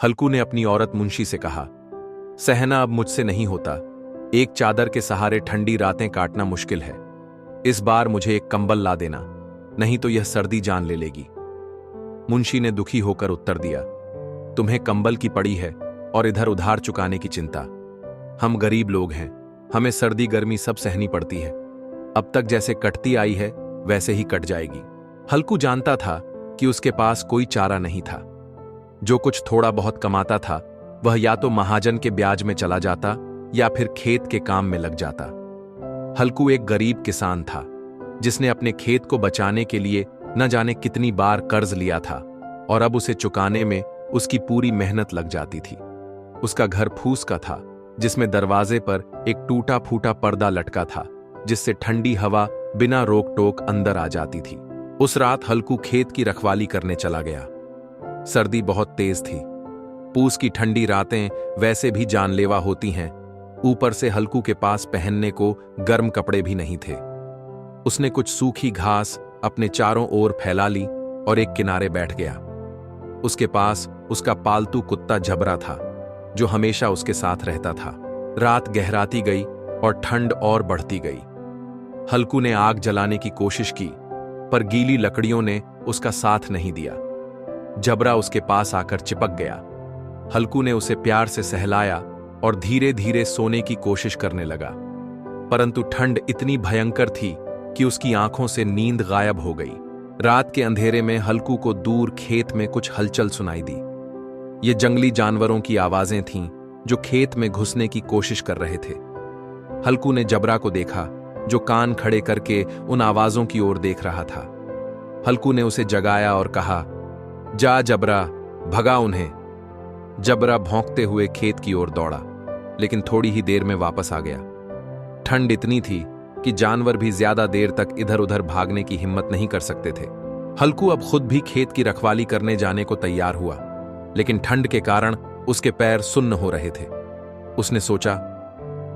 हल्कू ने अपनी औरत मुंशी से कहा, सहना अब मुझसे नहीं होता। एक चादर के सहारे ठंडी रातें काटना मुश्किल है। इस बार मुझे एक कंबल ला देना, नहीं तो यह सर्दी जान ले लेगी। मुंशी ने दुखी होकर उत्तर दिया, तुम्हें कंबल की पड़ी है और इधर उधार चुकाने की चिंता। हम गरीब लोग हैं, हमें सर्दी गर्मी सब सहनी पड़ती है। अब तक जैसे कटती आई है वैसे ही कट जाएगी। हल्कू जानता था कि उसके पास कोई चारा नहीं था। जो कुछ थोड़ा बहुत कमाता था वह या तो महाजन के ब्याज में चला जाता या फिर खेत के काम में लग जाता। हल्कू एक गरीब किसान था जिसने अपने खेत को बचाने के लिए न जाने कितनी बार कर्ज लिया था और अब उसे चुकाने में उसकी पूरी मेहनत लग जाती थी। उसका घर फूस का था जिसमें दरवाजे पर एक टूटा फूटा पर्दा लटका था जिससे ठंडी हवा बिना रोक टोक अंदर आ जाती थी। उस रात हल्कू खेत की रखवाली करने चला गया। सर्दी बहुत तेज थी। पूस की ठंडी रातें वैसे भी जानलेवा होती हैं, ऊपर से हल्कू के पास पहनने को गर्म कपड़े भी नहीं थे। उसने कुछ सूखी घास अपने चारों ओर फैला ली और एक किनारे बैठ गया। उसके पास उसका पालतू कुत्ता जबरा था जो हमेशा उसके साथ रहता था। रात गहराती गई और ठंड और बढ़ती गई। हल्कू ने आग जलाने की कोशिश की पर गीली लकड़ियों ने उसका साथ नहीं दिया। जबरा उसके पास आकर चिपक गया। हल्कू ने उसे प्यार से सहलाया और धीरे धीरे सोने की कोशिश करने लगा, परंतु ठंड इतनी भयंकर थी कि उसकी आंखों से नींद गायब हो गई। रात के अंधेरे में हल्कू को दूर खेत में कुछ हलचल सुनाई दी। ये जंगली जानवरों की आवाजें थीं जो खेत में घुसने की कोशिश कर रहे थे। हल्कू ने जबरा को देखा जो कान खड़े करके उन आवाजों की ओर देख रहा था। हल्कू ने उसे जगाया और कहा, जा जबरा, भगा उन्हें। जबरा भौंकते हुए खेत की ओर दौड़ा, लेकिन थोड़ी ही देर में वापस आ गया। ठंड इतनी थी कि जानवर भी ज्यादा देर तक इधर उधर भागने की हिम्मत नहीं कर सकते थे। हल्कू अब खुद भी खेत की रखवाली करने जाने को तैयार हुआ, लेकिन ठंड के कारण उसके पैर सुन्न हो रहे थे। उसने सोचा,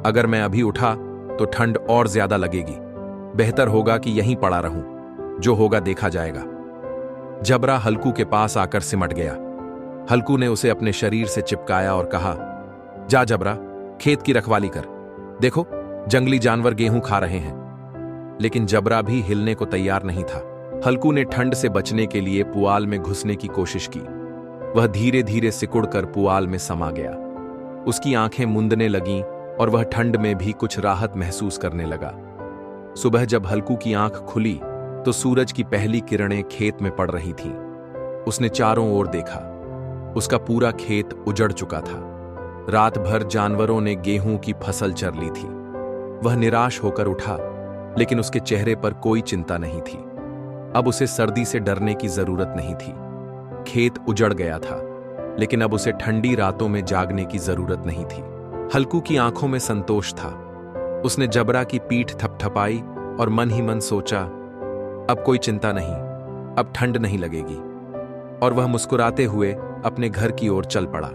अगर मैं अभी उठा तो ठंड और ज्यादा लगेगी। बेहतर होगा कि यहीं पड़ा रहूं, जो होगा देखा जाएगा। जबरा हल्कू के पास आकर सिमट गया। हल्कू ने उसे अपने शरीर से चिपकाया और कहा, जा जबरा, खेत की रखवाली कर। देखो, जंगली जानवर गेहूं खा रहे हैं। लेकिन जबरा भी हिलने को तैयार नहीं था। हल्कू ने ठंड से बचने के लिए पुआल में घुसने की कोशिश की। वह धीरे धीरे सिकुड़कर पुआल में समा गया। उसकी आंखें मूंदने लगीं और वह ठंड में भी कुछ राहत महसूस करने लगा। सुबह जब हल्कू की आंख खुली तो सूरज की पहली किरणें खेत में पड़ रही थीं। उसने चारों ओर देखा। उसका पूरा खेत उजड़ चुका था। रात भर जानवरों ने गेहूं की फसल चर ली थी। वह निराश होकर उठा, लेकिन उसके चेहरे पर कोई चिंता नहीं थी। अब उसे सर्दी से डरने की जरूरत नहीं थी। खेत उजड़ गया था, लेकिन अब उसे ठंडी रातों में जागने की जरूरत नहीं थी। हल्कू की आंखों में संतोष था। उसने जबरा की पीठ थपथपाई और मन ही मन सोचा, अब कोई चिंता नहीं, अब ठंड नहीं लगेगी। और वह मुस्कुराते हुए अपने घर की ओर चल पड़ा।